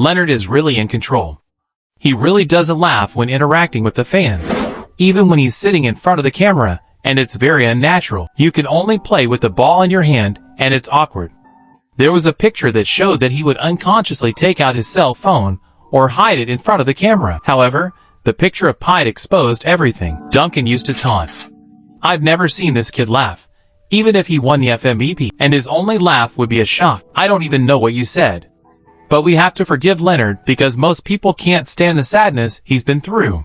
Leonard is really in control. He really doesn't laugh when interacting with the fans, even when he's sitting in front of the camera, and it's very unnatural. You can only play with the ball in your hand, and it's awkward. There was a picture that showed that he would unconsciously take out his cell phone or hide it in front of the camera. However, the picture of Pite exposed everything. Duncan used to taunt, "I've never seen this kid laugh, even if he won the FMVP, and his only laugh would be a shock. I don't even know what you said." But we have to forgive Leonard because most people can't stand the sadness he's been through.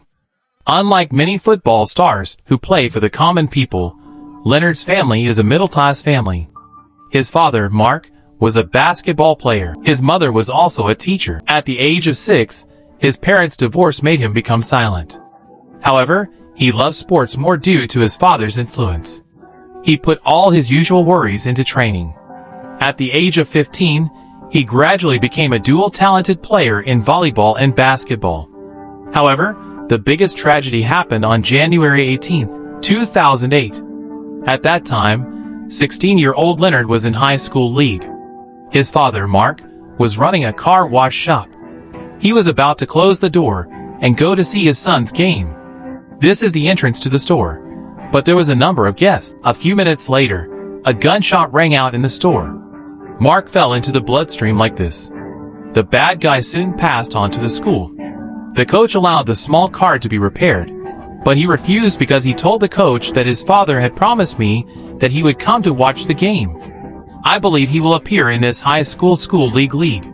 Unlike many football stars who play for the common people, Leonard's family is a middle-class family. His father, Mark, was a basketball player. His mother was also a teacher. At the age of 6, his parents' divorce made him become silent. However, he loved sports more due to his father's influence. He put all his usual worries into training. At the age of 15, he gradually became a dual-talented player in volleyball and basketball. However, the biggest tragedy happened on January 18, 2008. At that time, 16-year-old Leonard was in high school league. His father, Mark, was running a car wash shop. He was about to close the door and go to see his son's game. This is the entrance to the store, but there was a number of guests. A few minutes later, a gunshot rang out in the store. Mark fell into the bloodstream like this. The bad guy soon passed on to the school. The coach allowed the small car to be repaired, but he refused because he told the coach that his father had promised me that he would come to watch the game. I believe he will appear in this high school league.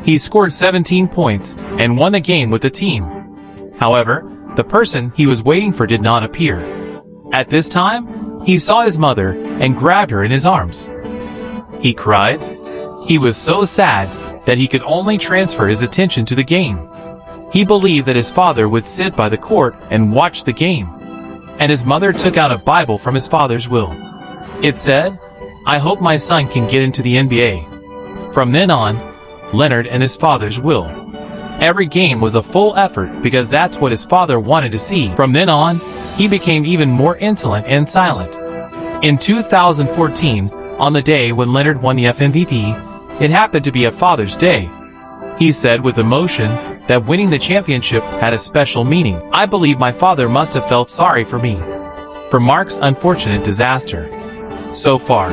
He scored 17 points and won the game with the team. However, the person he was waiting for did not appear. At this time, he saw his mother and grabbed her in his arms. He cried. He was so sad that he could only transfer his attention to the game. He believed that his father would sit by the court and watch the game. And his mother took out a Bible from his father's will. It said, "I hope my son can get into the NBA." From then on, Leonard and his father's will. Every game was a full effort because that's what his father wanted to see. From then on, he became even more insolent and silent. In 2014, on the day when Leonard won the FMVP, it happened to be a Father's Day. He said with emotion that winning the championship had a special meaning. "I believe my father must have felt sorry for me, for Mark's unfortunate disaster." So far,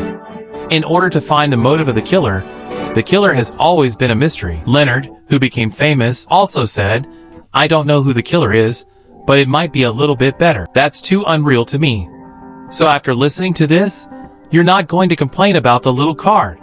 in order to find the motive of the killer has always been a mystery. Leonard, who became famous, also said, "I don't know who the killer is, but it might be a little bit better. That's too unreal to me." So after listening to this, you're not going to complain about the little card.